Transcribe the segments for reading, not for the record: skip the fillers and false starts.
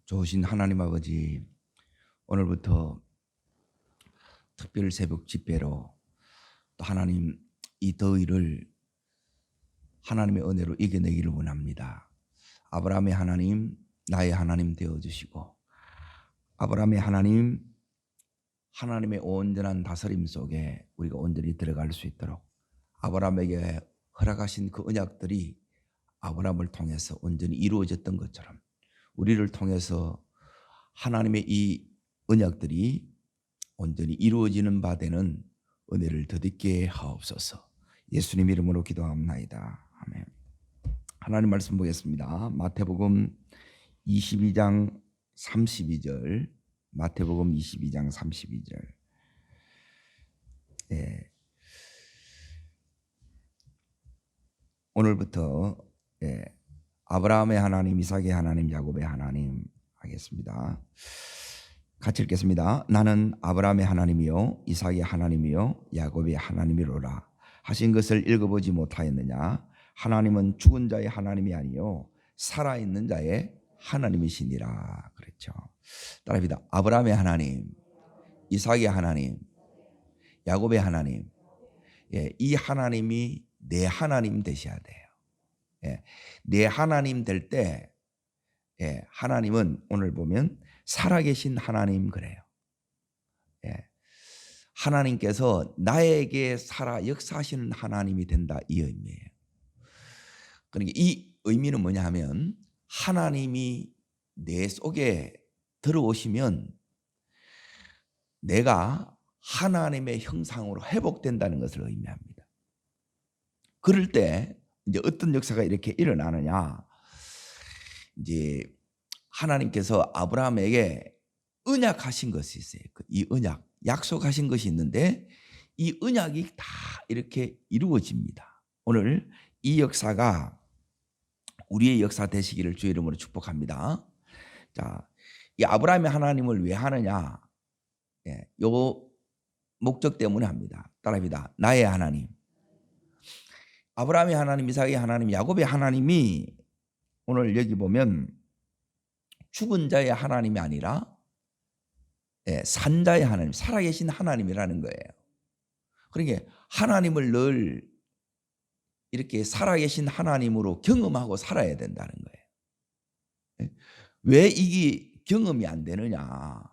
좋으신 하나님 아버지, 오늘부터 특별 새벽 집회로 또 하나님 이 더위를 하나님의 은혜로 이겨내기를 원합니다. 아브라함의 하나님, 나의 하나님 되어주시고, 아브라함의 하나님, 하나님의 온전한 다스림 속에 우리가 온전히 들어갈 수 있도록 아브라함에게 허락하신 그 언약들이 아브라함을 통해서 온전히 이루어졌던 것처럼 우리를 통해서 하나님의 이 언약들이 온전히 이루어지는 바 되는 은혜를 더듬게 하옵소서. 예수님 이름으로 기도합나이다. 아멘. 하나님 말씀 보겠습니다. 마태복음 22장 32절. 마태복음 22장 32절. 예. 오늘부터 아브라함의 하나님, 이삭의 하나님, 야곱의 하나님 하겠습니다. 같이 읽겠습니다. 나는 아브라함의 하나님이요 이삭의 하나님이요 야곱의 하나님이로라 하신 것을 읽어보지 못하였느냐? 하나님은 죽은 자의 하나님이 아니요 살아있는 자의 하나님이시니라 그랬죠. 따라합니다. 아브라함의 하나님, 이삭의 하나님, 야곱의 하나님. 이 하나님이 내 하나님 되셔야 돼요. 내 하나님 될 때 하나님은 오늘 보면 살아계신 하나님 그래요. 하나님께서 나에게 살아 역사하시는 하나님이 된다 이 의미예요. 그러니까 이 의미는 뭐냐 하면 하나님이 내 속에 들어오시면 내가 하나님의 형상으로 회복된다는 것을 의미합니다. 그럴 때 이제 어떤 역사가 이렇게 일어나느냐? 이제 하나님께서 아브라함에게 언약하신 것이 있어요. 이 언약, 약속하신 것이 있는데 이 언약이 다 이렇게 이루어집니다. 오늘 이 역사가 우리의 역사 되시기를 주의 이름으로 축복합니다. 자, 이 아브라함의 하나님을 왜 하느냐? 요 목적 때문에 합니다. 따라합니다. 나의 하나님. 아브라함의 하나님, 이삭의 하나님, 야곱의 하나님이 오늘 여기 보면 죽은 자의 하나님이 아니라 산 자의 하나님, 살아계신 하나님이라는 거예요. 그러니까 하나님을 늘 이렇게 살아계신 하나님으로 경험하고 살아야 된다는 거예요. 왜 이게 경험이 안 되느냐?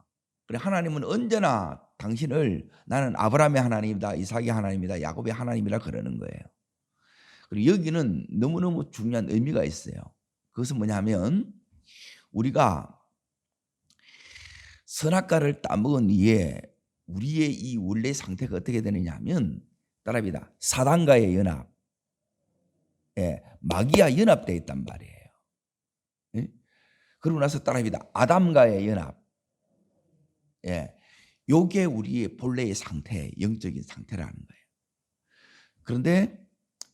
그래 하나님은 언제나 당신을 나는 아브라함의 하나님이다, 이삭의 하나님이다, 야곱의 하나님이라 그러는 거예요. 그리고 여기는 너무너무 중요한 의미가 있어요. 그것은 뭐냐면 우리가 선악과를 따먹은 이후에 우리의 이 원래 상태가 어떻게 되느냐 하면 따라합니다. 사단과의 연합, 마귀와 연합되어 있단 말이에요. 그러고 나서 따라합니다. 아담과의 연합. 요게 우리의 본래의 상태, 영적인 상태라는 거예요. 그런데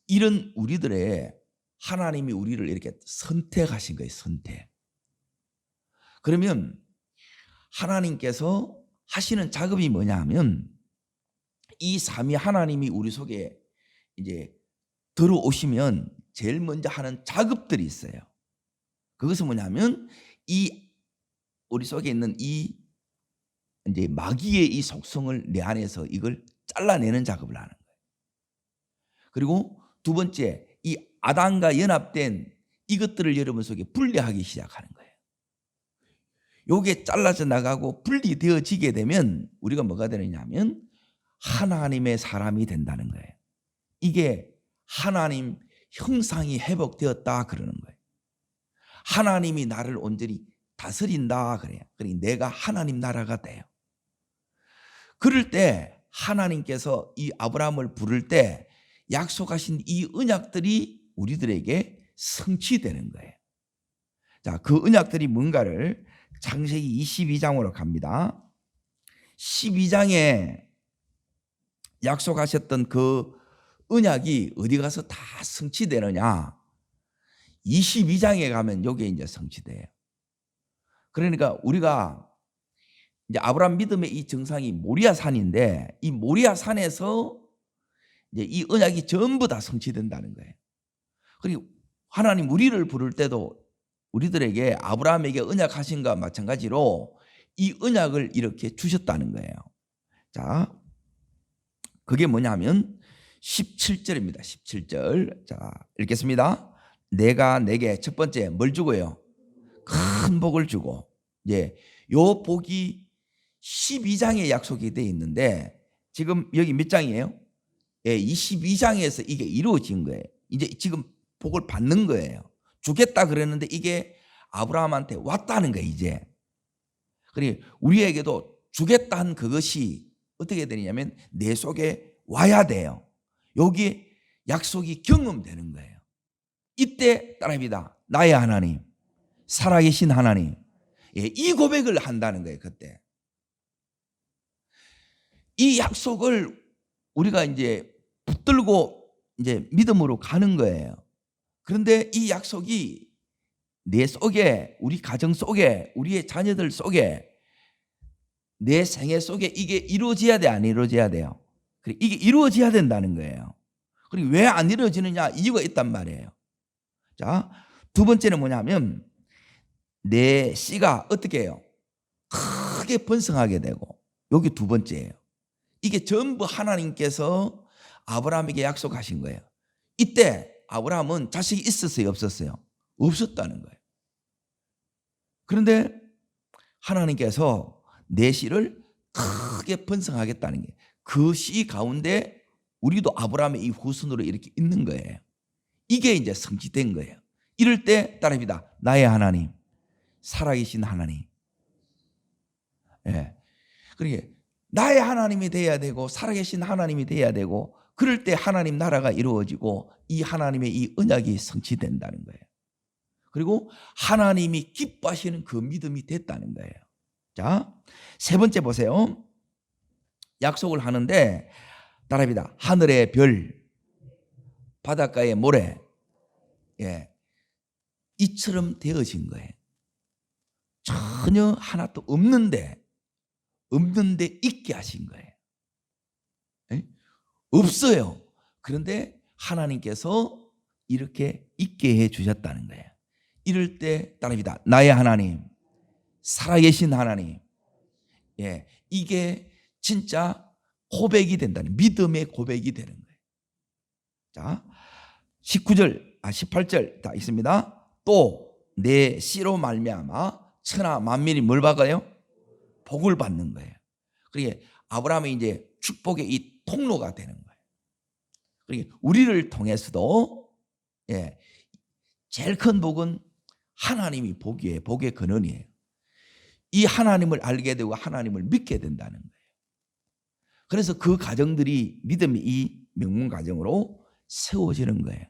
이런 우리들의 하나님이 우리를 이렇게 선택하신 거예요. 선택. 그러면 하나님께서 하시는 작업이 뭐냐 하면 이 삼위 하나님이 우리 속에 이제 들어오시면 제일 먼저 하는 작업들이 있어요. 그것은 뭐냐면 이 우리 속에 있는 이 이제 마귀의 이 속성을 내 안에서 이걸 잘라내는 작업을 하는 거예요. 그리고 두 번째, 이 아담과 연합된 이것들을 여러분 속에 분리하기 시작하는 거예요. 요게 잘라져 나가고 분리되어지게 되면 우리가 뭐가 되느냐 하면 하나님의 사람이 된다는 거예요. 이게 하나님 형상이 회복되었다 그러는 거예요. 하나님이 나를 온전히 다스린다 그래요. 그러니까 내가 하나님 나라가 돼요. 그럴 때 하나님께서 이 아브라함을 부를 때 약속하신 이 언약들이 우리들에게 성취되는 거예요. 자, 그 언약들이 뭔가를 창세기 22장으로 갑니다. 12장에 약속하셨던 그 언약이 어디 가서 다 성취되느냐? 22장에 가면 이게 이제 성취돼요. 그러니까 우리가 이제 아브라함 믿음의 이 정상이 모리아산인데 이 모리아산에서 이제 이 언약이 전부 다 성취된다는 거예요. 그리고 하나님 우리를 부를 때도 우리들에게 아브라함에게 언약하신 것과 마찬가지로 이 언약을 이렇게 주셨다는 거예요. 자, 그게 뭐냐면 17절입니다. 17절. 자, 읽겠습니다. 내가 내게 첫 번째 뭘 주고요? 큰 복을 주고, 요 복이 12장의 약속이 되어 있는데 지금 여기 몇 장이에요? 22장에서 이게 이루어진 거예요. 이제 지금 복을 받는 거예요. 주겠다 그랬는데 이게 아브라함한테 왔다는 거예요, 이제. 그리고 우리에게도 주겠다 한 그것이 어떻게 되냐면 내 속에 와야 돼요. 여기 약속이 경험되는 거예요. 이때 따라합니다. 나의 하나님, 살아계신 하나님. 이 고백을 한다는 거예요, 그때. 이 약속을 우리가 이제 붙들고 이제 믿음으로 가는 거예요. 그런데 이 약속이 내 속에, 우리 가정 속에, 우리의 자녀들 속에, 내 생애 속에 이게 이루어져야 돼, 안 이루어져야 돼요? 그리고 이게 이루어져야 된다는 거예요. 그리고 왜 안 이루어지느냐? 이유가 있단 말이에요. 자, 두 번째는 뭐냐면 내 씨가 어떻게 해요? 크게 번성하게 되고, 여기 두 번째예요. 이게 전부 하나님께서 아브라함에게 약속하신 거예요. 이때 아브라함은 자식이 있었어요, 없었어요? 없었다는 거예요. 그런데 하나님께서 내 씨를 크게 번성하겠다는 게, 그 씨 가운데 우리도 아브라함의 이 후손으로 이렇게 있는 거예요. 이게 이제 성취된 거예요. 이럴 때 따라합니다. 나의 하나님, 살아계신 하나님. 그러니까 나의 하나님이 돼야 되고 살아계신 하나님이 돼야 되고, 그럴 때 하나님 나라가 이루어지고 이 하나님의 이 언약이 성취된다는 거예요. 그리고 하나님이 기뻐하시는 그 믿음이 됐다는 거예요. 자, 세 번째 보세요. 약속을 하는데 따라합니다. 하늘의 별, 바닷가의 모래, 이처럼 되어진 거예요. 전혀 하나도 없는데 있게 하신 거예요. 없어요. 그런데 하나님께서 이렇게 있게 해 주셨다는 거예요. 이럴 때 따라합니다. 나의 하나님, 살아계신 하나님. 이게 진짜 고백이 된다는, 믿음의 고백이 되는 거예요. 자, 18절 다 있습니다. 또 내 씨로 말미암아 천하 만민이 뭘 받아요? 복을 받는 거예요. 그러니까 아브라함이 이제 축복의 이 통로가 되는 거예요. 그러니까 우리를 통해서도 제일 큰 복은 하나님이 복이에요. 복의 근원이에요. 이 하나님을 알게 되고 하나님을 믿게 된다는 거예요. 그래서 그 가정들이 믿음이 이 명문 가정으로 세워지는 거예요.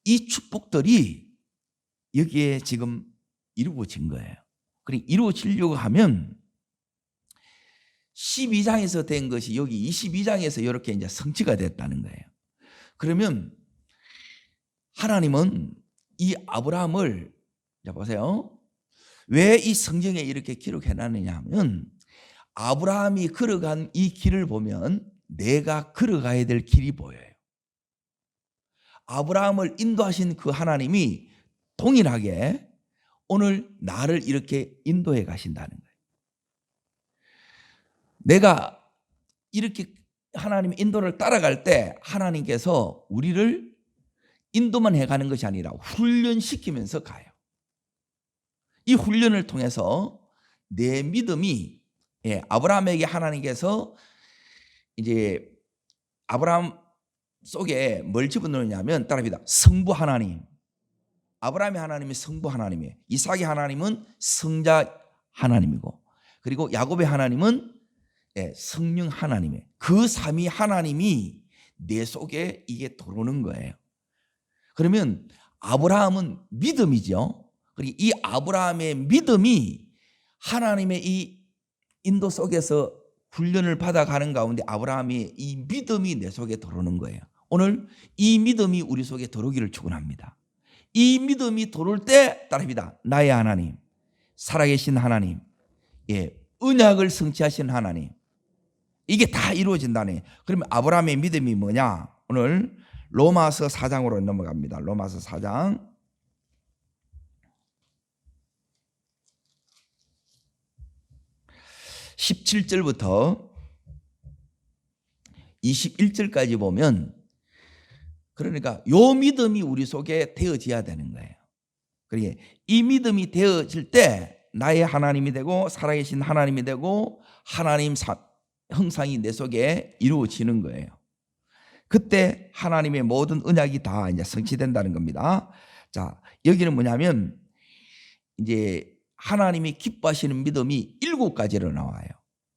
이 축복들이 여기에 지금 이루어진 거예요. 그리고 이루어지려고 하면 12장에서 된 것이 여기 22장에서 이렇게 이제 성취가 됐다는 거예요. 그러면 하나님은 이 아브라함을, 자 보세요. 왜 이 성경에 이렇게 기록해 놨느냐 하면 아브라함이 걸어간 이 길을 보면 내가 걸어가야 될 길이 보여요. 아브라함을 인도하신 그 하나님이 동일하게 오늘 나를 이렇게 인도해 가신다는 거예요. 내가 이렇게 하나님의 인도를 따라갈 때 하나님께서 우리를 인도만 해가는 것이 아니라 훈련시키면서 가요. 이 훈련을 통해서 내 믿음이, 아브라함에게 하나님께서 이제 아브라함 속에 뭘 집어넣느냐면 따라합니다. 성부 하나님. 아브라함의 하나님이 성부 하나님이에요. 이삭의 하나님은 성자 하나님이고, 그리고 야곱의 하나님은 성령 하나님이에요. 그 삼위 하나님이 내 속에 이게 들어오는 거예요. 그러면 아브라함은 믿음이죠. 그리고 이 아브라함의 믿음이 하나님의 이 인도 속에서 훈련을 받아가는 가운데 아브라함이 이 믿음이 내 속에 들어오는 거예요. 오늘 이 믿음이 우리 속에 들어오기를 축원합니다. 이 믿음이 들어올 때 따라합니다. 나의 하나님, 살아계신 하나님, 언약을 성취하신 하나님, 이게 다 이루어진다네. 그러면 아브라함의 믿음이 뭐냐? 오늘 로마서 4장으로 넘어갑니다. 로마서 4장. 17절부터 21절까지 보면 그러니까 요 믿음이 우리 속에 되어져야 되는 거예요. 그러니까 이 믿음이 되어질 때 나의 하나님이 되고 살아계신 하나님이 되고 하나님 형상이 내 속에 이루어지는 거예요. 그때 하나님의 모든 언약이 다 이제 성취된다는 겁니다. 자, 여기는 뭐냐면 이제 하나님이 기뻐하시는 믿음이 7가지로 나와요.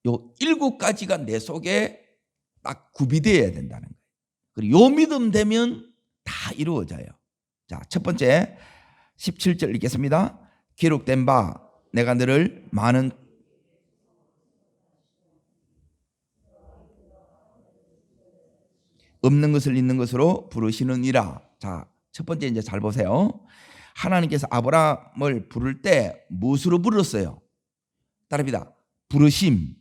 요 7가지가 내 속에 딱 구비되어야 된다는 거예요. 그리고 요 믿음 되면 다 이루어져요. 자, 첫 번째 17절 읽겠습니다. 기록된 바 내가 너를 많은 없는 것을 있는 것으로 부르시느니라. 자, 첫 번째 이제 잘 보세요. 하나님께서 아브라함을 부를 때 무엇으로 불렀어요? 따라합니다. 부르심.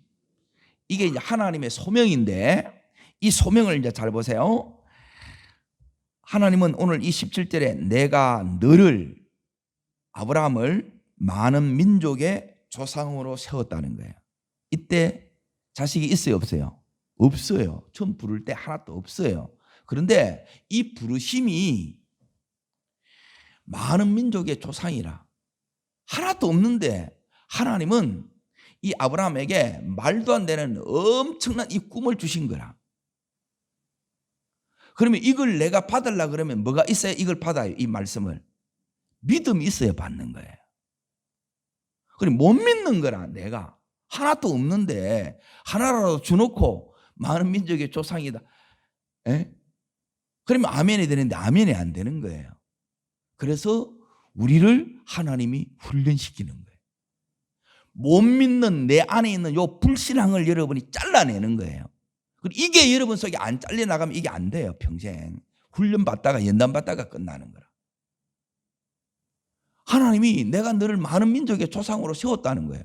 이게 이제 하나님의 소명인데 이 소명을 이제 잘 보세요. 하나님은 오늘 이 17절에 내가 너를 아브라함을 많은 민족의 조상으로 세웠다는 거예요. 이때 자식이 있어요, 없어요? 없어요. 처음 부를 때 하나도 없어요. 그런데 이 부르심이 많은 민족의 조상이라 하나도 없는데 하나님은 이 아브라함에게 말도 안 되는 엄청난 이 꿈을 주신 거라. 그러면 이걸 내가 받으려고 그러면 뭐가 있어야 이걸 받아요? 이 말씀을. 믿음이 있어야 받는 거예요. 그럼 못 믿는 거라. 내가 하나도 없는데 하나라도 주놓고 많은 민족의 조상이다. 에? 그러면 아멘이 되는데 아멘이 안 되는 거예요. 그래서 우리를 하나님이 훈련시키는 거예요. 못 믿는 내 안에 있는 요 불신앙을 여러분이 잘라내는 거예요. 이게 여러분 속에 안 잘려나가면 이게 안 돼요. 평생 훈련 받다가 연단 받다가 끝나는 거라. 하나님이 내가 너를 많은 민족의 조상으로 세웠다는 거예요.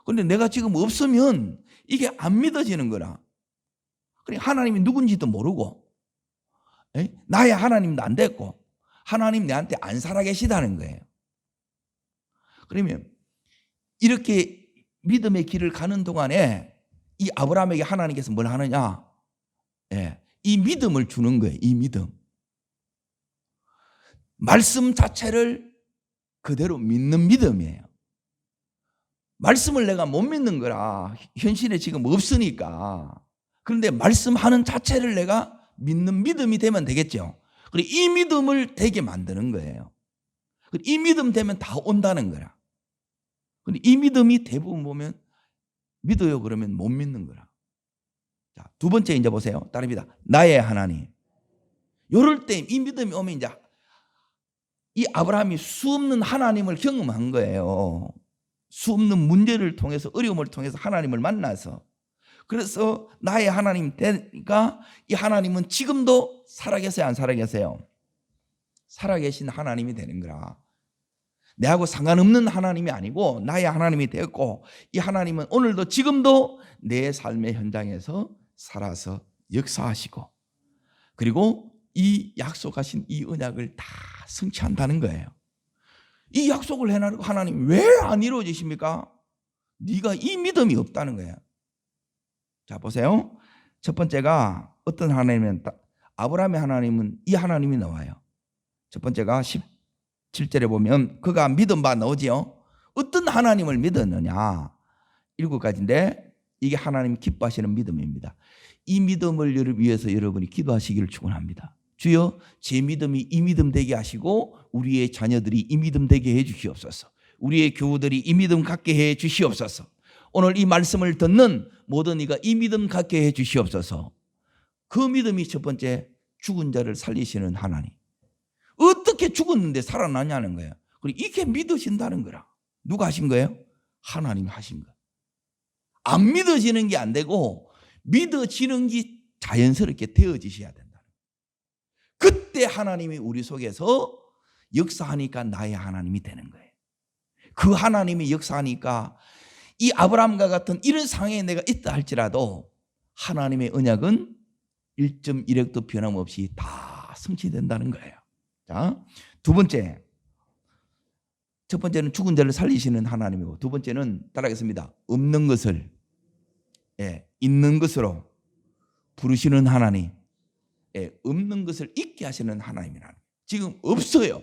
그런데 내가 지금 없으면 이게 안 믿어지는 거라. 하나님이 누군지도 모르고 나의 하나님도 안 됐고 하나님 내한테 안 살아계시다는 거예요. 그러면 이렇게 믿음의 길을 가는 동안에 이 아브라함에게 하나님께서 뭘 하느냐? 이 믿음을 주는 거예요. 이 믿음. 말씀 자체를 그대로 믿는 믿음이에요. 말씀을 내가 못 믿는 거라. 현실에 지금 없으니까. 그런데 말씀하는 자체를 내가 믿는 믿음이 되면 되겠죠. 그리고 이 믿음을 되게 만드는 거예요. 이 믿음 되면 다 온다는 거라. 근데 이 믿음이 대부분 보면 믿어요 그러면 못 믿는 거라. 자, 두 번째 이제 보세요. 따릅니다. 나의 하나님. 이럴 때 이 믿음이 오면 이제 이 아브라함이 수없는 하나님을 경험한 거예요. 수없는 문제를 통해서 어려움을 통해서 하나님을 만나서 그래서 나의 하나님 되니까 이 하나님은 지금도 살아계세요 안 살아계세요? 살아계신 하나님이 되는 거라. 내하고 상관없는 하나님이 아니고 나의 하나님이 되었고 이 하나님은 오늘도 지금도 내 삶의 현장에서 살아서 역사하시고 그리고 이 약속하신 이 언약을 다 성취한다는 거예요. 이 약속을 해놔도 하나님 왜 안 이루어지십니까? 네가 이 믿음이 없다는 거예요. 자 보세요. 첫 번째가 어떤 하나님은 아브라함의 하나님은 이 하나님이 나와요. 첫 번째가 17절에 보면 그가 믿은 바 나오지요. 어떤 하나님을 믿었느냐 7가지인데 이게 하나님 기뻐하시는 믿음입니다. 이 믿음을 위해서 여러분이 기도하시기를 축원합니다. 주여 제 믿음이 이 믿음 되게 하시고 우리의 자녀들이 이 믿음 되게 해 주시옵소서. 우리의 교우들이 이 믿음 갖게 해 주시옵소서. 오늘 이 말씀을 듣는 모든 이가 이 믿음 갖게 해 주시옵소서. 그 믿음이 첫 번째 죽은 자를 살리시는 하나님. 어떻게 죽었는데 살아나냐는 거예요. 그리고 이게 믿어진다는 거라. 누가 하신 거예요? 하나님이 하신 거예요. 안 믿어지는 게 안 되고 믿어지는 게 자연스럽게 되어지셔야 된다. 그때 하나님이 우리 속에서 역사하니까 나의 하나님이 되는 거예요. 그 하나님이 역사하니까 이 아브라함과 같은 이런 상황에 내가 있다 할지라도 하나님의 언약은 1.1획도 변함없이 다 성취된다는 거예요. 자, 두 번째. 첫 번째는 죽은 자를 살리시는 하나님이고, 두 번째는 따라하겠습니다. 없는 것을 있는 것으로 부르시는 하나님. 없는 것을 있게 하시는 하나님이라는. 지금 없어요.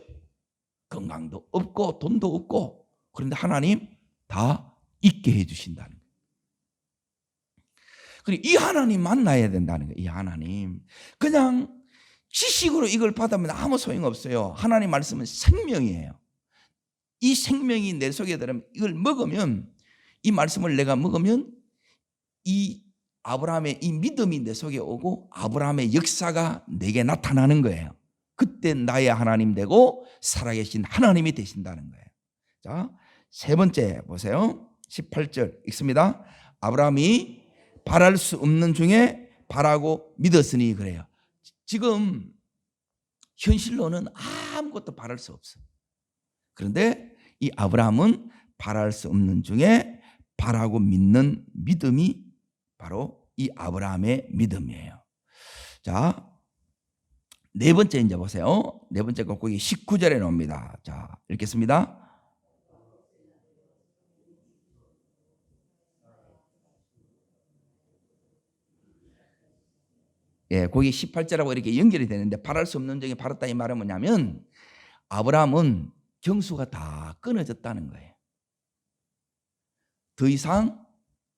건강도 없고 돈도 없고, 그런데 하나님 다 있게 해주신다는 거예요. 그리고 이 하나님 만나야 된다는 거예요. 이 하나님. 그냥 지식으로 이걸 받으면 아무 소용없어요. 하나님 말씀은 생명이에요. 이 생명이 내 속에 들으면, 이걸 먹으면, 이 말씀을 내가 먹으면 이 아브라함의 이 믿음이 내 속에 오고 아브라함의 역사가 내게 나타나는 거예요. 그때 나의 하나님 되고 살아계신 하나님이 되신다는 거예요. 자, 세 번째 보세요. 18절 읽습니다. 아브라함이 바랄 수 없는 중에 바라고 믿었으니 그래요. 지금 현실로는 아무것도 바랄 수 없어. 그런데 이 아브라함은 바랄 수 없는 중에 바라고 믿는 믿음이 바로 이 아브라함의 믿음이에요. 자, 네 번째 이제 보세요. 네 번째 거 거기 19절에 나옵니다. 자, 읽겠습니다. 거기 18절하고 이렇게 연결이 되는데, 바랄 수 없는 중에 바랐다 이 말은 뭐냐면, 아브라함은 경수가 다 끊어졌다는 거예요. 더 이상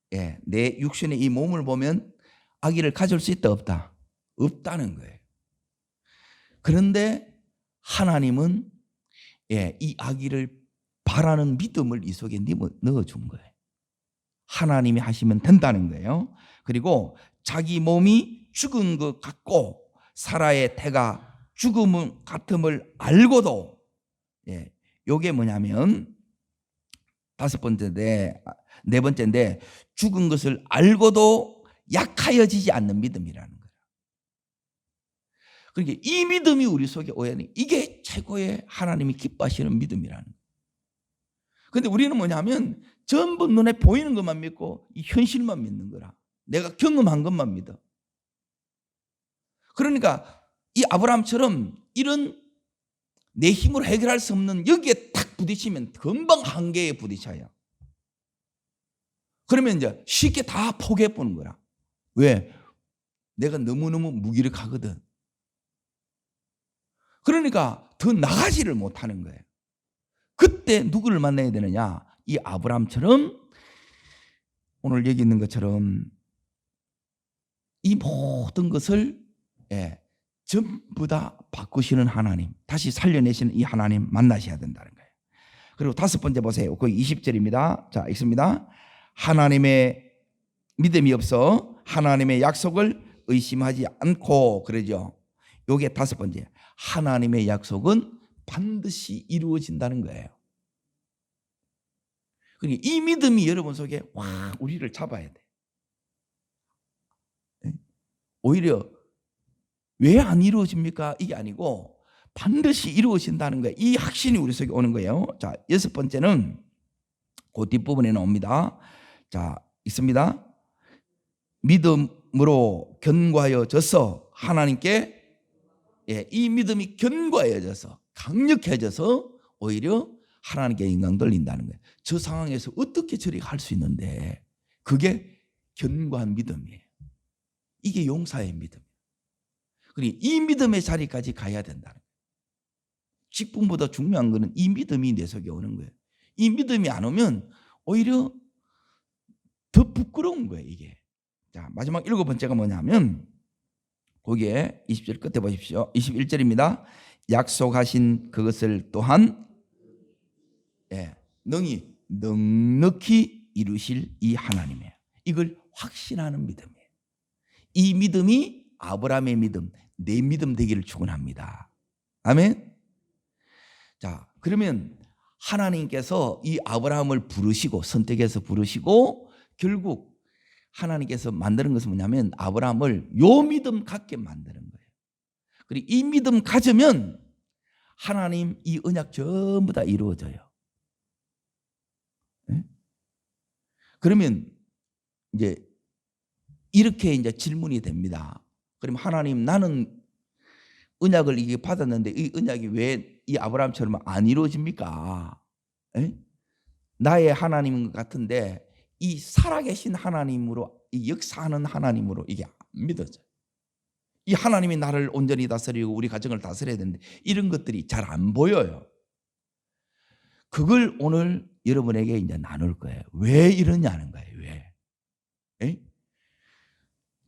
내 육신의 이 몸을 보면 아기를 가질 수 있다 없다? 없다는 거예요. 그런데 하나님은 이 아기를 바라는 믿음을 이 속에 넣어준 거예요. 하나님이 하시면 된다는 거예요. 그리고 자기 몸이 죽은 것 같고 사라의 태가 죽음 같음을 알고도, 요게 뭐냐면 네 번째인데, 죽은 것을 알고도 약하여지지 않는 믿음이라는 거예요. 그러니까 이 믿음이 우리 속에 오야 하니, 이게 최고의 하나님이 기뻐하시는 믿음이라는 거예요. 그런데 우리는 뭐냐면 전부 눈에 보이는 것만 믿고 이 현실만 믿는 거라. 내가 경험한 것만 믿어. 그러니까 이 아브라함처럼 이런 내 힘으로 해결할 수 없는 여기에 탁 부딪히면 금방 한계에 부딪혀요. 그러면 이제 쉽게 다 포기해보는 거야. 왜? 내가 너무너무 무기력하거든. 그러니까 더 나가지를 못하는 거예요. 그때 누구를 만나야 되느냐? 이 아브라함처럼, 오늘 여기 있는 것처럼 이 모든 것을 전부 다 바꾸시는 하나님, 다시 살려내시는 이 하나님 만나셔야 된다는 거예요. 그리고 다섯 번째 보세요. 거기 20절입니다. 자, 읽습니다. 하나님의 믿음이 없어 하나님의 약속을 의심하지 않고, 그러죠. 요게 다섯 번째. 하나님의 약속은 반드시 이루어진다는 거예요. 그러니까 이 믿음이 여러분 속에 우리를 잡아야 돼. 오히려 왜 안 이루어집니까? 이게 아니고 반드시 이루어진다는 거예요. 이 확신이 우리 속에 오는 거예요. 자, 여섯 번째는 그 뒷부분에 나옵니다. 자, 있습니다. 믿음으로 견고하여져서 하나님께, 이 믿음이 견고해져서 강력해져서 오히려 하나님께 영광 돌린다는 거예요. 저 상황에서 어떻게 저리 할 수 있는데, 그게 견고한 믿음이에요. 이게 용사의 믿음. 그러니 이 믿음의 자리까지 가야 된다는 거예요. 직분보다 중요한 거는 이 믿음이 내 속에 오는 거예요. 이 믿음이 안 오면 오히려 더 부끄러운 거예요, 이게. 자, 마지막 일곱 번째가 뭐냐면, 거기에 20절 끝에 보십시오. 21절입니다. 약속하신 그것을 또한 능히 넉넉히 이루실 이 하나님이에요. 이걸 확신하는 믿음이에요. 이 믿음이 아브라함의 믿음, 내 믿음 되기를 축원합니다. 아멘. 자, 그러면 하나님께서 이 아브라함을 부르시고, 선택해서 부르시고, 결국 하나님께서 만드는 것은 뭐냐면 아브라함을 요 믿음 갖게 만드는 거예요. 그리고 이 믿음 가지면 하나님 이 언약 전부 다 이루어져요. 네? 그러면 이제 이렇게 이제 질문이 됩니다. 그럼 하나님, 나는 언약을 이게 받았는데 이 언약이 왜 이 아브라함처럼 안 이루어집니까? 에? 나의 하나님인 것 같은데 이 살아계신 하나님으로, 이 역사하는 하나님으로 이게 안 믿어져요. 이 하나님이 나를 온전히 다스리고 우리 가정을 다스려야 되는데 이런 것들이 잘 안 보여요. 그걸 오늘 여러분에게 이제 나눌 거예요. 왜 이러냐는 거예요. 왜? 에?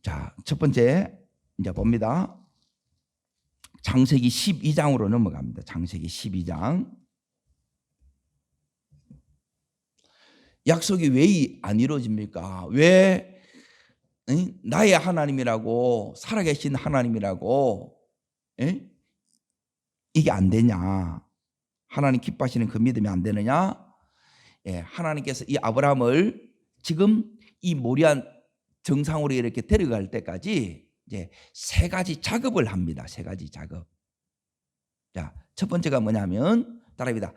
자, 첫 번째 이제 봅니다. 창세기 12장으로 넘어갑니다. 창세기 12장. 약속이 왜 안 이루어집니까? 왜 나의 하나님이라고, 살아계신 하나님이라고 이게 안 되냐? 하나님 기뻐하시는 그 믿음이 안 되느냐? 하나님께서 이 아브라함을 지금 이 모리아 정상으로 이렇게 데려갈 때까지 이제 세 가지 작업을 합니다. 세 가지 작업. 자, 첫 번째가 뭐냐면 따라합니다.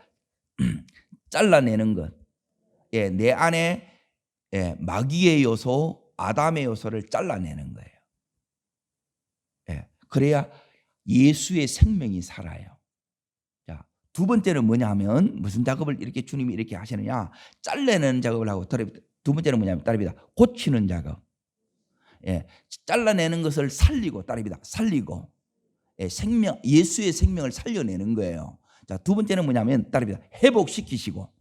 잘라내는 것. 내 안에 마귀의 요소, 아담의 요소를 잘라내는 거예요. 그래야 예수의 생명이 살아요. 자, 두 번째는 뭐냐면 무슨 작업을 이렇게 주님이 이렇게 하시느냐? 잘라내는 작업을 하고, 두 번째는 뭐냐면 따라합니다. 고치는 작업. 잘라내는 것을 살리고, 따라합니다. 살리고 생명, 예수의 생명을 살려내는 거예요. 자, 두 번째는 뭐냐면 따라합니다. 회복시키시고,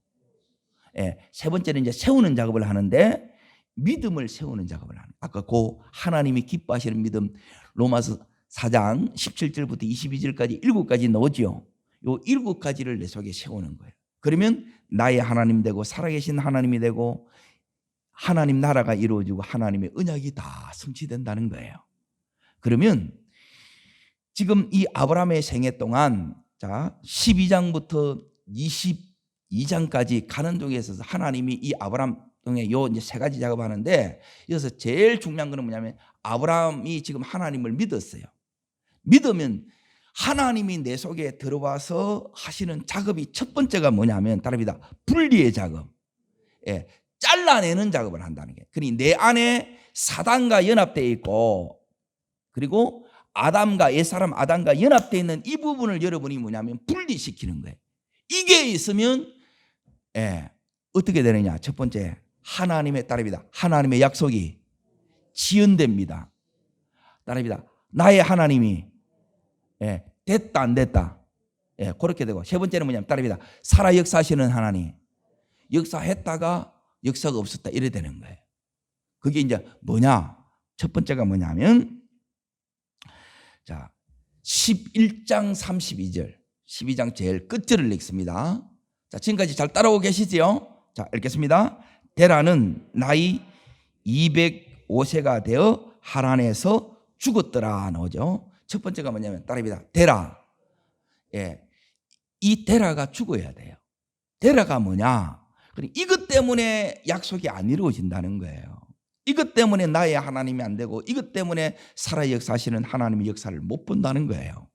세 번째는 이제 세우는 작업을 하는데 믿음을 세우는 작업을 하는. 아까 그 하나님이 기뻐하시는 믿음, 로마서 4장 17절부터 22절까지 7가지 나오죠. 요 7가지를 내 속에 세우는 거예요. 그러면 나의 하나님 되고 살아계신 하나님이 되고 하나님 나라가 이루어지고 하나님의 언약이 다 성취된다는 거예요. 그러면 지금 이 아브라함의 생애 동안, 자, 12장부터 22장까지 가는 중에 있어서 하나님이 이 아브라함 등에 요 이제 세 가지 작업하는데, 여기서 제일 중요한 거는 뭐냐면 아브라함이 지금 하나님을 믿었어요. 믿으면 하나님이 내 속에 들어와서 하시는 작업이 첫 번째가 뭐냐면 따라합니다. 분리의 작업. 잘라내는 작업을 한다는 게. 그러니 내 안에 사단과 연합되어 있고, 그리고 아담과 옛사람 아담과 연합되어 있는 이 부분을 여러분이 뭐냐면 분리시키는 거예요. 이게 있으면 어떻게 되느냐? 첫 번째, 하나님의 따릅니다. 하나님의 약속이 지연됩니다. 따릅니다. 나의 하나님이 됐다 안 됐다, 그렇게 되고, 세 번째는 뭐냐면 따릅니다. 살아 역사하시는 하나님, 역사했다가 역사가 없었다 이래 되는 거예요. 그게 이제 뭐냐? 첫 번째가 뭐냐면, 자, 11장 32절, 12장 제일 끝절을 읽습니다. 자, 지금까지 잘 따라오고 계시지요? 자, 읽겠습니다. 데라는 나이 205세가 되어 하란에서 죽었더라 나오죠. 첫 번째가 뭐냐면 따라합니다. 데라. 이 데라가 죽어야 돼요. 데라가 뭐냐? 이것 때문에 약속이 안 이루어진다는 거예요. 이것 때문에 나의 하나님이 안 되고, 이것 때문에 살아 역사하시는 하나님의 역사를 못 본다는 거예요.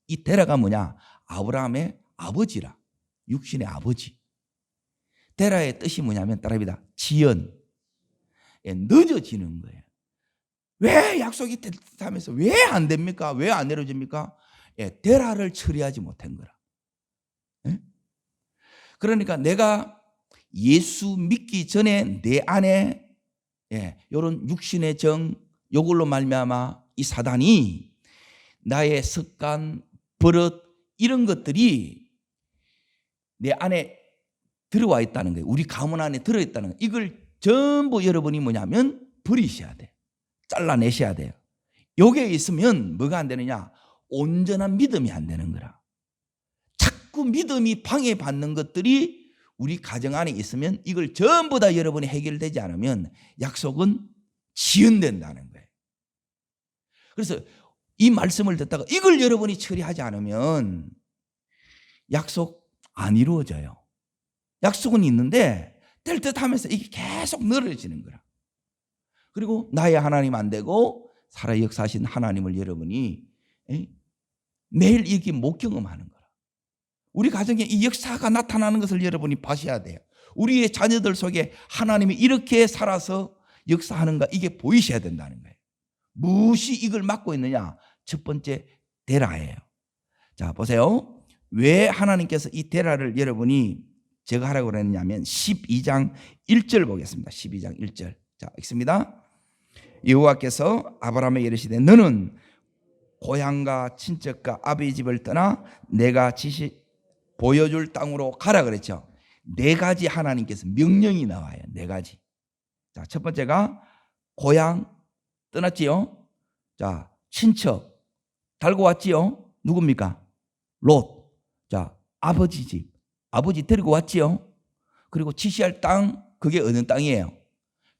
이 데라가 뭐냐? 아브라함의 아버지라. 육신의 아버지. 데라의 뜻이 뭐냐면 따라합니다. 지연. 늦어지는 거예요. 왜 약속이 됐다면서 왜 안 됩니까? 왜 안 이루어집니까? 데라를 처리하지 못한 거라. 그러니까 내가 예수 믿기 전에 내 안에 이런 육신의 정, 요걸로 말미암아 이 사단이 나의 습관, 버릇 이런 것들이 내 안에 들어와 있다는 거예요. 우리 가문 안에 들어있다는 거예요. 이걸 전부 여러분이 뭐냐면 버리셔야 돼요. 잘라내셔야 돼요. 요게 있으면 뭐가 안 되느냐? 온전한 믿음이 안 되는 거라. 자꾸 믿음이 방해받는 것들이 우리 가정 안에 있으면 이걸 전부 다 여러분이 해결되지 않으면 약속은 지연된다는 거예요. 그래서 이 말씀을 듣다가 이걸 여러분이 처리하지 않으면 약속 안 이루어져요. 약속은 있는데 될 듯 하면서 이게 계속 늘어지는 거라. 그리고 나의 하나님 안 되고 살아 역사하신 하나님을 여러분이 매일 이렇게 못 경험하는 거라. 우리 가정에 이 역사가 나타나는 것을 여러분이 봐셔야 돼요. 우리의 자녀들 속에 하나님이 이렇게 살아서 역사하는가, 이게 보이셔야 된다는 거예요. 무엇이 이걸 막고 있느냐? 첫 번째 데라예요. 자, 보세요. 왜 하나님께서 이 데라를 여러분이 제가 하라고 그랬냐면 12장 1절 보겠습니다. 12장 1절. 자, 읽습니다. 여호와께서 아브라함에게 이르시되 너는 고향과 친척과 아버지 집을 떠나 내가 보여줄 땅으로 가라 그랬죠. 네 가지 하나님께서 명령이 나와요. 네 가지. 자, 첫 번째가 고향 떠났지요. 자, 친척 달고 왔지요. 누굽니까? 롯. 자, 아버지 집. 아버지 데리고 왔지요. 그리고 지시할 땅, 그게 어느 땅이에요?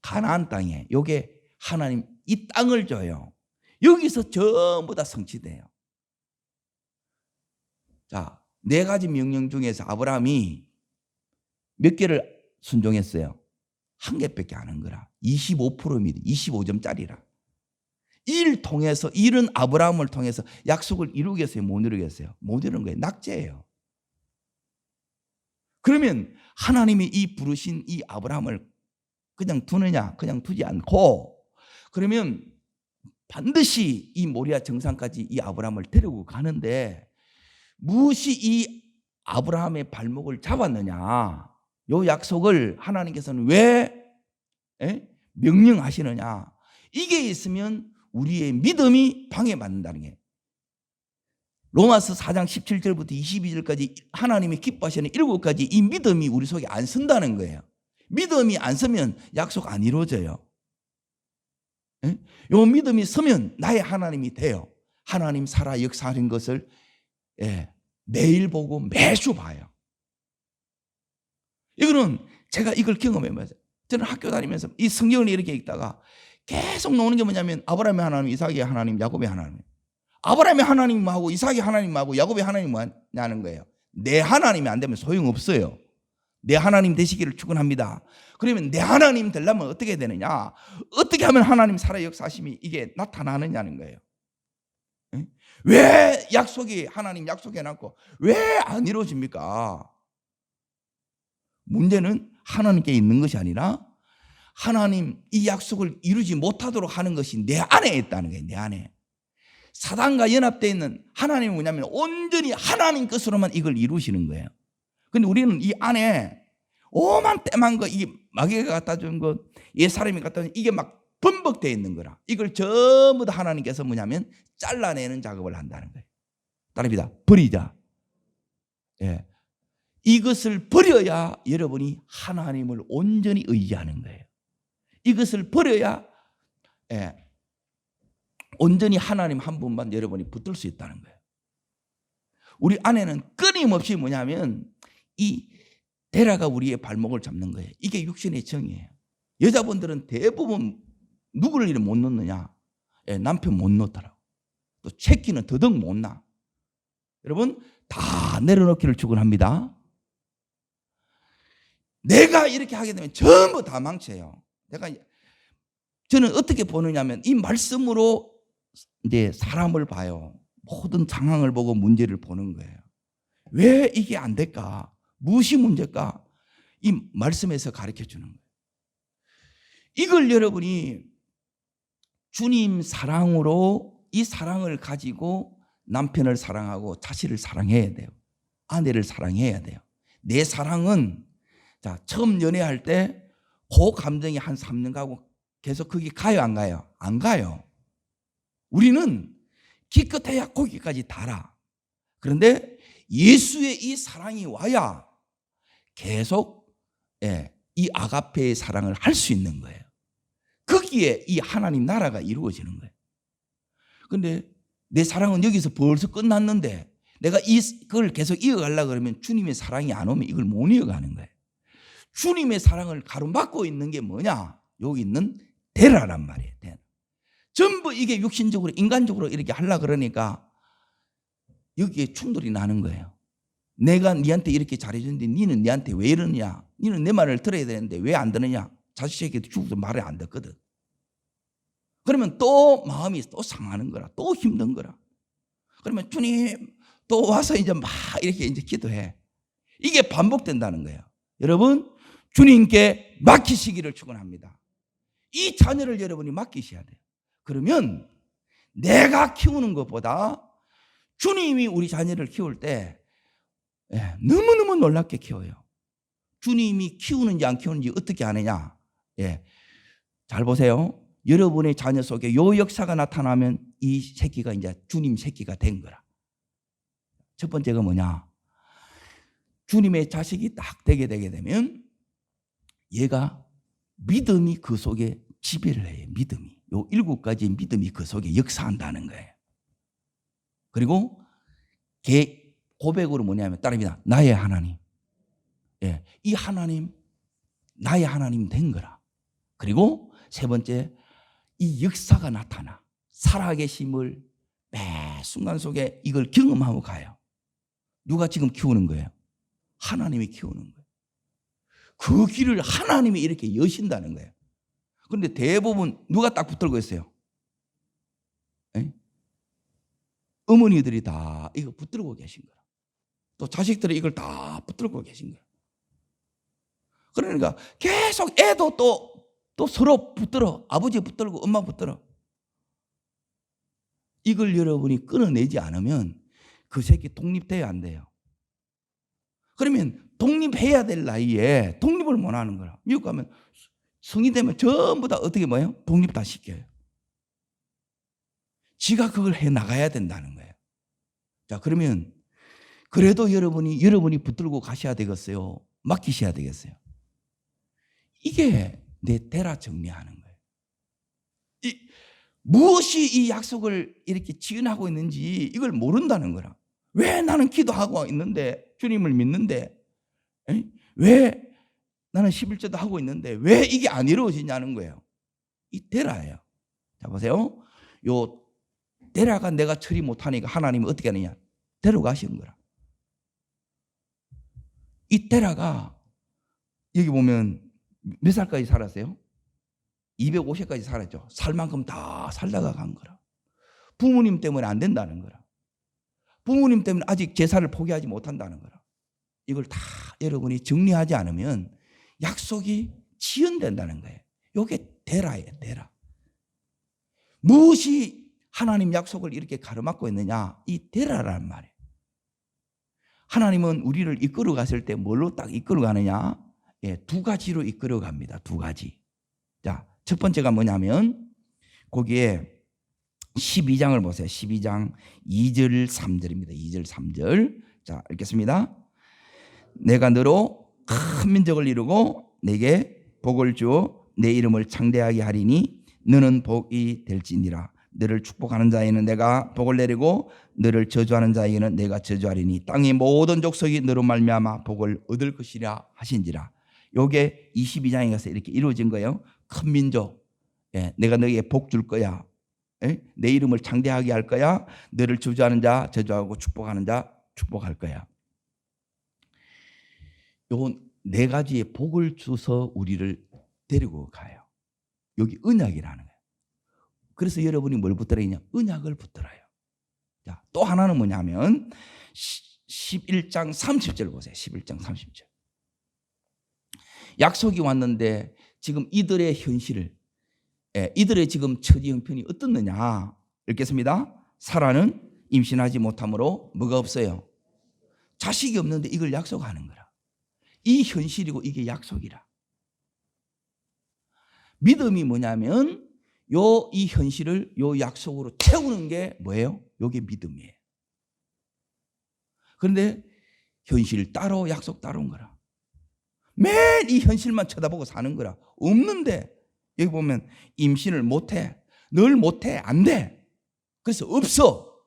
가나안 땅이에요. 요게 하나님 이 땅을 줘요. 여기서 전부 다 성취돼요. 자, 네 가지 명령 중에서 아브라함이 몇 개를 순종했어요? 한 개밖에 안 한 거라. 25%입니다. 25점짜리라. 일은 아브라함을 통해서 약속을 이루겠어요? 못 이루겠어요? 못 이루는 거예요. 낙제예요. 그러면 하나님이 이 부르신 이 아브라함을 그냥 두느냐? 그냥 두지 않고, 그러면 반드시 이 모리아 정상까지 이 아브라함을 데리고 가는데 무엇이 이 아브라함의 발목을 잡았느냐? 요 약속을 하나님께서는 왜 명령하시느냐? 이게 있으면 우리의 믿음이 방해받는다는 게, 로마서 4장 17절부터 22절까지 하나님이 기뻐하시는 7가지 이 믿음이 우리 속에 안 선다는 거예요. 믿음이 안 서면 약속 안 이루어져요. 요 믿음이 서면 나의 하나님이 돼요. 하나님 살아 역사하는 것을 매일 보고 매주 봐요. 이거는 제가 이걸 경험해봤어요. 저는 학교 다니면서 이 성경을 이렇게 읽다가 계속 나오는 게 뭐냐면 아브라함의 하나님, 이삭의 하나님, 야곱의 하나님. 아브라함의 하나님하고 이삭의 하나님하고 야곱의 하나님 뭐냐는 거예요. 내 하나님이 안 되면 소용없어요. 내 하나님 되시기를 축원합니다. 그러면 내 하나님 되려면 어떻게 되느냐? 어떻게 하면 하나님 살아 역사하심이 이게 나타나느냐는 거예요. 왜 약속이 하나님 약속해놨고 왜 안 이루어집니까? 문제는 하나님께 있는 것이 아니라 하나님 이 약속을 이루지 못하도록 하는 것이 내 안에 있다는 거예요. 내 안에. 사단과 연합되어 있는 하나님은 뭐냐면 온전히 하나님 것으로만 이걸 이루시는 거예요. 근데 우리는 이 안에 오만 때만 거, 이게 마귀가 갖다 준 것, 옛사람이 갖다 준 이게 막 범벅되어 있는 거라. 이걸 전부 다 하나님께서 뭐냐면 잘라내는 작업을 한다는 거예요. 따릅니다. 버리자. 예. 이것을 버려야 여러분이 하나님을 온전히 의지하는 거예요. 이것을 버려야 온전히 하나님 한 분만 여러분이 붙들 수 있다는 거예요. 우리 안에는 끊임없이 뭐냐면 이 데라가 우리의 발목을 잡는 거예요. 이게 육신의 정이에요. 여자분들은 대부분 누구를 이렇게 못 놓느냐? 남편 못 놓더라고. 또 새끼는 더더욱 못 놔. 여러분 다 내려놓기를 축원합니다. 내가 이렇게 하게 되면 전부 다 망쳐요. 저는 어떻게 보느냐면 이 말씀으로 이제 사람을 봐요. 모든 상황을 보고 문제를 보는 거예요. 왜 이게 안 될까? 무엇이 문제일까? 이 말씀에서 가르쳐 주는 거예요. 이걸 여러분이 주님 사랑으로 이 사랑을 가지고 남편을 사랑하고 자식을 사랑해야 돼요. 아내를 사랑해야 돼요. 내 사랑은 자, 처음 연애할 때 그 감정이 한 3년 가고 계속 거기 가요, 안 가요? 안 가요. 우리는 기껏해야 거기까지 달아. 그런데 예수의 이 사랑이 와야 계속 이 아가페의 사랑을 할 수 있는 거예요. 거기에 이 하나님 나라가 이루어지는 거예요. 그런데 내 사랑은 여기서 벌써 끝났는데 내가 이걸 계속 이어가려고 그러면 주님의 사랑이 안 오면 이걸 못 이어가는 거예요. 주님의 사랑을 가로막고 있는 게 뭐냐? 여기 있는 대라란 말이에요. 대라. 전부 이게 육신적으로 인간적으로 이렇게 하려고 그러니까 여기에 충돌이 나는 거예요. 내가 니한테 이렇게 잘해줬는데 니는 니한테 왜 이러느냐? 니는 내 말을 들어야 되는데 왜 안 듣느냐? 자식에게도 죽어도 말을 안 듣거든. 그러면 또 마음이 또 상하는 거라. 또 힘든 거라. 그러면 주님 또 와서 이제 막 이렇게 이제 기도해. 이게 반복된다는 거예요. 여러분 주님께 맡기시기를 축원합니다. 이 자녀를 여러분이 맡기셔야 돼요. 그러면 내가 키우는 것보다 주님이 우리 자녀를 키울 때 너무너무 놀랍게 키워요. 주님이 키우는지 안 키우는지 어떻게 아느냐? 예. 잘 보세요. 여러분의 자녀 속에 요 역사가 나타나면 이 새끼가 이제 주님 새끼가 된 거라. 첫 번째가 뭐냐? 주님의 자식이 딱 되게 되면 얘가 믿음이 그 속에 지배를 해요. 믿음이. 요 7가지 믿음이 그 속에 역사한다는 거예요. 그리고 걔 고백으로 뭐냐면 따릅니다. 나의 하나님. 예, 이 하나님 나의 하나님 된 거라. 그리고 세 번째, 이 역사가 나타나. 살아계심을 매 순간 속에 이걸 경험하고 가요. 누가 지금 키우는 거예요? 하나님이 키우는 거예요. 그 길을 하나님이 이렇게 여신다는 거예요. 그런데 대부분 누가 딱 붙들고 있어요? 에? 어머니들이 다 이거 붙들고 계신 거라. 또 자식들이 이걸 다 붙들고 계신 거야. 그러니까 계속 애도 또 서로 붙들어. 아버지 붙들고 엄마 붙들어. 이걸 여러분이 끊어내지 않으면 그 새끼 독립돼야 안 돼요. 그러면 독립해야 될 나이에 독립을 못 하는 거라. 미국 가면 성인 되면 전부 다 어떻게 뭐예요? 독립 다 시켜요. 지가 그걸 해 나가야 된다는 거예요. 자, 그러면 그래도 여러분이 붙들고 가셔야 되겠어요? 맡기셔야 되겠어요? 이게 내 대라 정리하는 거예요. 무엇이 이 약속을 이렇게 지연하고 있는지 이걸 모른다는 거라. 왜 나는 기도하고 있는데, 주님을 믿는데, 왜 나는 11조도 하고 있는데 왜 이게 안 이루어지냐는 거예요. 이 대라예요. 자, 보세요. 요 대라가 내가 처리 못하니까 하나님이 어떻게 하느냐? 데려가신 거라. 이 대라가 여기 보면 몇 살까지 살았어요? 250까지 살았죠. 살 만큼 다 살다가 간 거라. 부모님 때문에 안 된다는 거라. 부모님 때문에 아직 제사를 포기하지 못한다는 거라. 이걸 다 여러분이 정리하지 않으면 약속이 지연된다는 거예요. 이게 대라예요, 대라. 무엇이 하나님 약속을 이렇게 가로막고 있느냐? 이 대라란 말이에요. 하나님은 우리를 이끌어 갔을 때 뭘로 딱 이끌어 가느냐? 예, 2가지로 이끌어 갑니다. 2가지. 자, 첫 번째가 뭐냐면 거기에 12장을 보세요. 12장 2절 3절입니다. 2절 3절. 자, 읽겠습니다. 내가 너로 큰 민족을 이루고 내게 복을 주어 내 이름을 창대하게 하리니 너는 복이 될지니라. 너를 축복하는 자에게는 내가 복을 내리고 너를 저주하는 자에게는 내가 저주하리니 땅의 모든 족속이 너로 말미암아 복을 얻을 것이라 하신지라. 요게 22장에 가서 이렇게 이루어진 거예요. 큰 민족, 예, 내가 너에게 복 줄 거야. 예? 내 이름을 창대하게 할 거야. 너를 저주하는 자 저주하고 축복하는 자 축복할 거야. 요 4가지의 복을 주서 우리를 데리고 가요. 여기 언약이라는 거예요. 그래서 여러분이 뭘 붙들어야 하냐? 언약을 붙들어요. 자, 또 하나는 뭐냐면 11장 30절 보세요. 11장 30절. 약속이 왔는데 지금 이들의 현실을, 이들의 지금 처지 형편이 어떻느냐? 읽겠습니다. 사라는 임신하지 못함으로 뭐가 없어요? 자식이 없는데 이걸 약속하는 거라. 이 현실이고 이게 약속이라. 믿음이 뭐냐면 이 현실을 요 약속으로 채우는 게 뭐예요? 요게 믿음이에요. 그런데 현실 따로 약속 따로인 거라. 매일 이 현실만 쳐다보고 사는 거라. 없는데 여기 보면 임신을 못해. 늘 못해. 안 돼. 그래서 없어.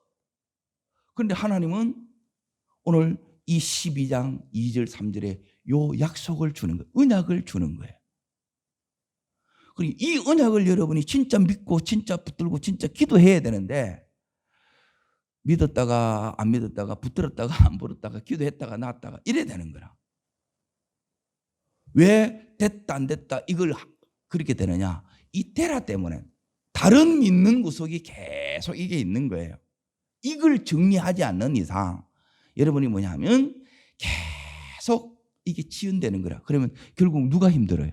그런데 하나님은 오늘 이 12장 2절 3절에 요 약속을 주는 거예요. 언약을 주는 거예요. 그리고 이 언약을 여러분이 진짜 믿고 진짜 붙들고 진짜 기도해야 되는데 믿었다가 안 믿었다가 붙들었다가 안 붙었다가 기도했다가 나왔다가 이래야 되는 거라. 왜 됐다 안 됐다 이걸 그렇게 되느냐? 이 테라 때문에 다른 믿는 구석이 계속 이게 있는 거예요. 이걸 정리하지 않는 이상 여러분이 뭐냐면 계속 이게 지연되는 거라. 그러면 결국 누가 힘들어요?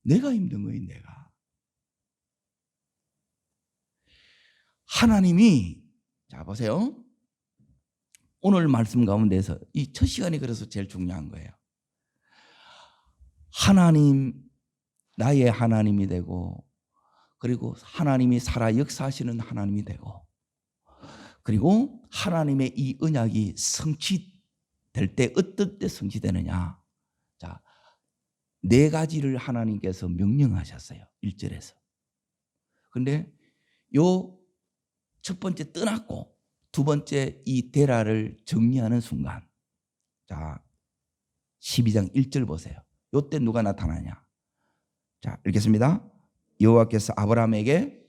내가 힘든 거예요. 내가. 하나님이 자 보세요. 오늘 말씀 가운데서 이 첫 시간이 그래서 제일 중요한 거예요. 하나님, 나의 하나님이 되고, 그리고 하나님이 살아 역사하시는 하나님이 되고, 그리고 하나님의 이 언약이 성취될 때 어떨 때 성취되느냐. 자, 네 가지를 하나님께서 명령하셨어요. 1절에서. 근데 요 첫 번째 떠났고 두 번째 이 데라를 정리하는 순간, 자 12장 1절 보세요. 요때 누가 나타나냐. 자 읽겠습니다. 여호와께서 아브라함에게,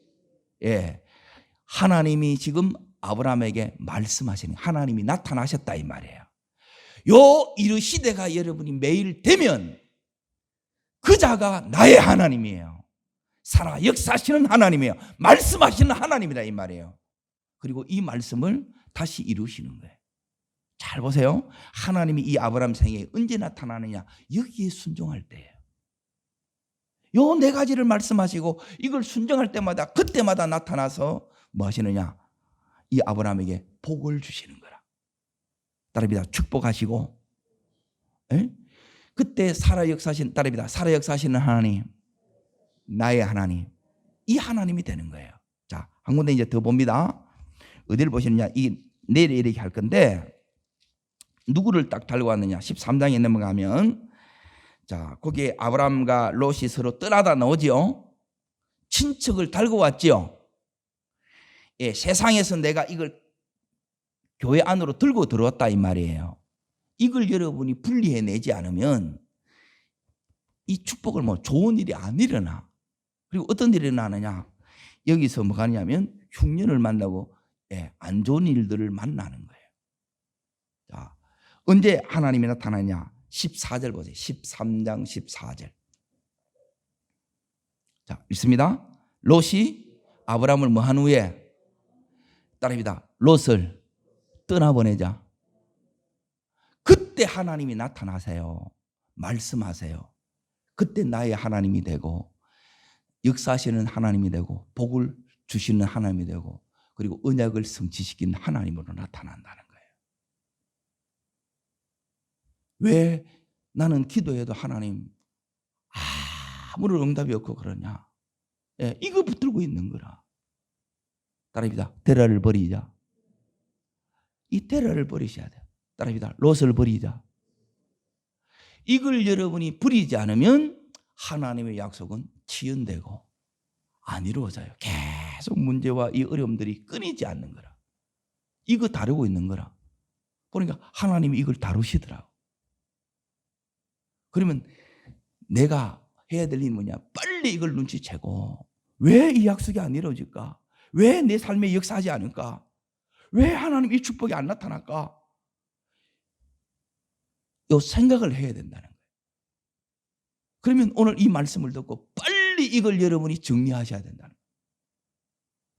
하나님이 지금 아브라함에게 말씀하시는, 하나님이 나타나셨다 이 말이에요. 요 이르시되가 여러분이 매일 되면 그 자가 나의 하나님이에요. 살아 역사하시는 하나님이에요. 말씀하시는 하나님이다 이 말이에요. 그리고 이 말씀을 다시 이루시는 거예요. 잘 보세요. 하나님이 이 아브라함 생애에 언제 나타나느냐. 여기에 순종할 때예요. 요 네 가지를 말씀하시고 이걸 순종할 때마다 그때마다 나타나서 뭐 하시느냐. 이 아브라함에게 복을 주시는 거라. 따라합니다. 축복하시고, 그때 살아 역사하신, 따라합니다. 살아 역사하시는 하나님, 나의 하나님, 이 하나님이 되는 거예요. 자, 한 군데 이제 더 봅니다. 어디를 보시느냐. 내일 이렇게 할 건데 누구를 딱 달고 왔느냐. 13장에 넘어가면, 자 거기에 아브라함과 롯이 서로 떠나다 나오죠. 친척을 달고 왔죠. 세상에서 내가 이걸 교회 안으로 들고 들어왔다 이 말이에요. 이걸 여러분이 분리해내지 않으면 이 축복을 뭐 좋은 일이 안 일어나. 그리고 어떤 일이 일어나느냐. 여기서 뭐가 하냐면 흉년을 만나고 안 좋은 일들을 만나는 거예요. 자, 언제 하나님이 나타나냐. 14절 보세요. 13장 14절. 자, 읽습니다. 롯이 아브라함을 뭐 한 후에, 따라합니다. 롯을 떠나보내자. 그때 하나님이 나타나세요. 말씀하세요. 그때 나의 하나님이 되고, 역사하시는 하나님이 되고, 복을 주시는 하나님이 되고, 그리고 언약을 성취시킨 하나님으로 나타난다는 거예요. 왜 나는 기도해도 하나님 아무런 응답이 없고 그러냐. 이거 붙들고 있는 거라. 따라합니다. 데라를 버리자. 이 데라를 버리셔야 돼요. 따라합니다. 롯을 버리자. 이걸 여러분이 버리지 않으면 하나님의 약속은 지연되고 안 이루어져요. 계속 문제와 이 어려움들이 끊이지 않는 거라. 이거 다루고 있는 거라. 그러니까 하나님이 이걸 다루시더라고. 그러면 내가 해야 될 일은 뭐냐. 빨리 이걸 눈치채고, 왜 이 약속이 안 이루어질까? 왜 내 삶에 역사하지 않을까? 왜 하나님 이 축복이 안 나타날까? 이 생각을 해야 된다는 거예요. 그러면 오늘 이 말씀을 듣고 빨리 이걸 여러분이 정리하셔야 된다는 거예요.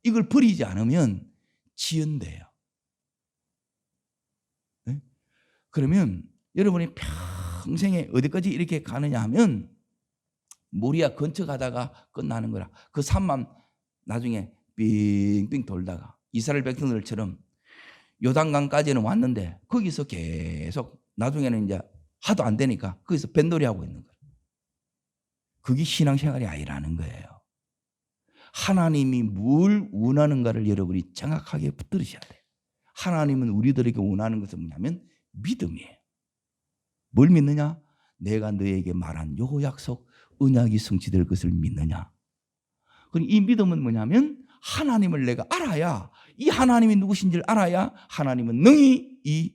이걸 버리지 않으면 지연돼요. 네? 그러면 여러분이 평생에 어디까지 이렇게 가느냐 하면 모리아 근처 가다가 끝나는 거라. 그 산만 나중에 빙빙 돌다가 이스라엘 백성들처럼 요단강까지는 왔는데 거기서 계속 나중에는 이제 하도 안 되니까 거기서 뱃놀이 하고 있는 거예요. 그게 신앙생활이 아니라는 거예요. 하나님이 뭘 원하는가를 여러분이 정확하게 붙들으셔야 돼요. 하나님은 우리들에게 원하는 것은 뭐냐면 믿음이에요. 뭘 믿느냐? 내가 너에게 말한 요 약속, 언약이 성취될 것을 믿느냐? 그럼 이 믿음은 뭐냐면 하나님을 내가 알아야, 이 하나님이 누구신지를 알아야 하나님은 능히 이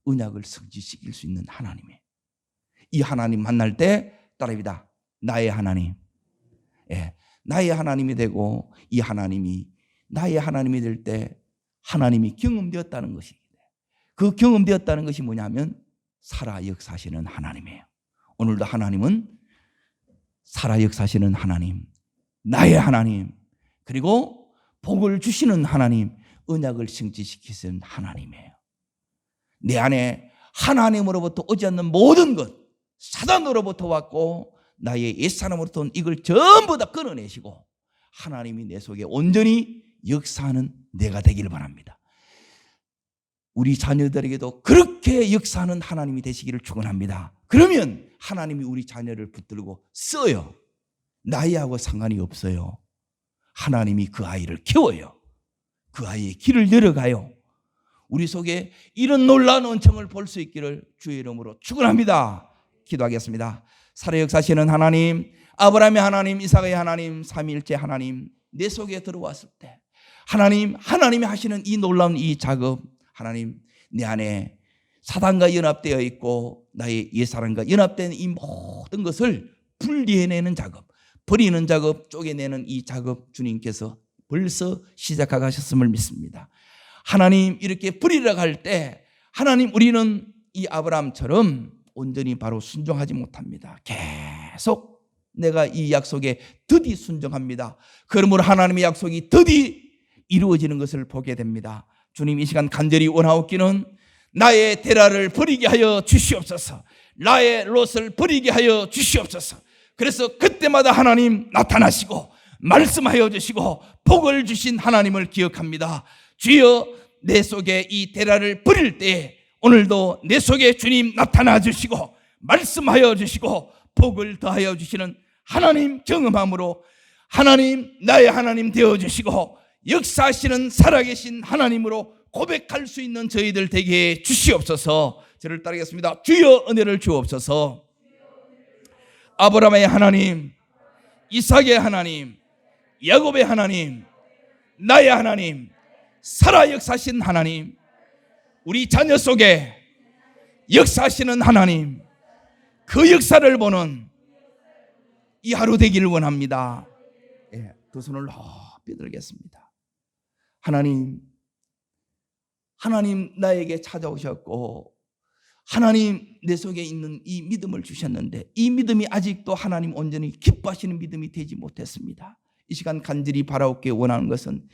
언약을 성취시킬 수 있는 하나님이에요. 이 하나님 만날 때 따라합니다. 나의 하나님. 나의 하나님이 되고 이 하나님이 나의 하나님이 될 때 하나님이 경험되었다는 것입니다. 그 경험되었다는 것이 뭐냐면 살아 역사하시는 하나님이에요. 오늘도 하나님은 살아 역사하시는 하나님, 나의 하나님, 그리고 복을 주시는 하나님, 언약을 성취시키시는 하나님이에요. 내 안에 하나님으로부터 오지 않는 모든 것, 사단으로부터 왔고 나의 옛사람으로부터 온 이걸 전부 다 끊어내시고 하나님이 내 속에 온전히 역사하는 내가 되기를 바랍니다. 우리 자녀들에게도 그렇게 역사하는 하나님이 되시기를 축원합니다. 그러면 하나님이 우리 자녀를 붙들고 써요. 나이하고 상관이 없어요. 하나님이 그 아이를 키워요. 그 아이의 길을 열어가요. 우리 속에 이런 놀라운 은총을 볼 수 있기를 주의 이름으로 축원합니다. 기도하겠습니다. 살아 역사하시는 하나님, 아브라함의 하나님, 이삭의 하나님, 삼위일체 하나님, 내 속에 들어왔을 때 하나님이 하시는 이 놀라운 이 작업, 하나님 내 안에 사단과 연합되어 있고 나의 옛사람과 연합된 이 모든 것을 분리해내는 작업, 버리는 작업, 쪼개내는 이 작업 주님께서 벌써 시작하고 하셨음을 믿습니다. 하나님 이렇게 버리러 갈 때 하나님 우리는 이 아브라함처럼 온전히 바로 순종하지 못합니다. 계속 내가 이 약속에 더디 순종합니다. 그러므로 하나님의 약속이 더디 이루어지는 것을 보게 됩니다. 주님 이 시간 간절히 원하옵기는 나의 데라를 버리게 하여 주시옵소서. 나의 롯을 버리게 하여 주시옵소서. 그래서 그때마다 하나님 나타나시고 말씀하여 주시고 복을 주신 하나님을 기억합니다. 주여 내 속에 이 데라를 버릴 때 오늘도 내 속에 주님 나타나 주시고 말씀하여 주시고 복을 더하여 주시는 하나님 경험함으로 하나님 나의 하나님 되어주시고 역사하시는 살아계신 하나님으로 고백할 수 있는 저희들 되게 해 주시옵소서. 저를 따르겠습니다. 주여 은혜를 주옵소서. 아브라함의 하나님, 이삭의 하나님, 야곱의 하나님, 나의 하나님, 살아 역사하신 하나님, 우리 자녀 속에 역사하시는 하나님, 그 역사를 보는 이 하루 되기를 원합니다. 두 손을 높이 들겠습니다. 하나님 나에게 찾아오셨고 하나님 내 속에 있는 이 믿음을 주셨는데 이 믿음이 아직도 하나님 온전히 기뻐하시는 믿음이 되지 못했습니다. 이 시간 간절히 바라옵게 원하는 것은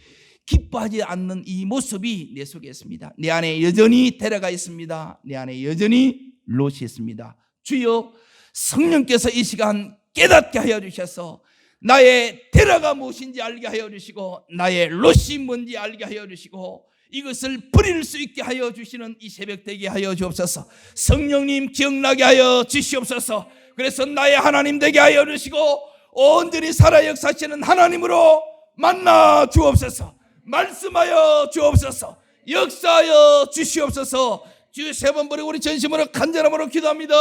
기뻐하지 않는 이 모습이 내 속에 있습니다. 내 안에 여전히 데려가 있습니다. 내 안에 여전히 롯이 있습니다. 주여 성령께서 이 시간 깨닫게 하여 주셔서 나의 데려가 무엇인지 알게 하여 주시고 나의 롯이 뭔지 알게 하여 주시고 이것을 버릴 수 있게 하여 주시는 이 새벽 되게 하여 주옵소서. 성령님 기억나게 하여 주시옵소서. 그래서 나의 하나님 되게 하여 주시고 온전히 살아 역사하시는 하나님으로 만나 주옵소서. 말씀하여 주옵소서. 역사하여 주시옵소서. 주 세 번 부르고 우리 전심으로 간절함으로 기도합니다.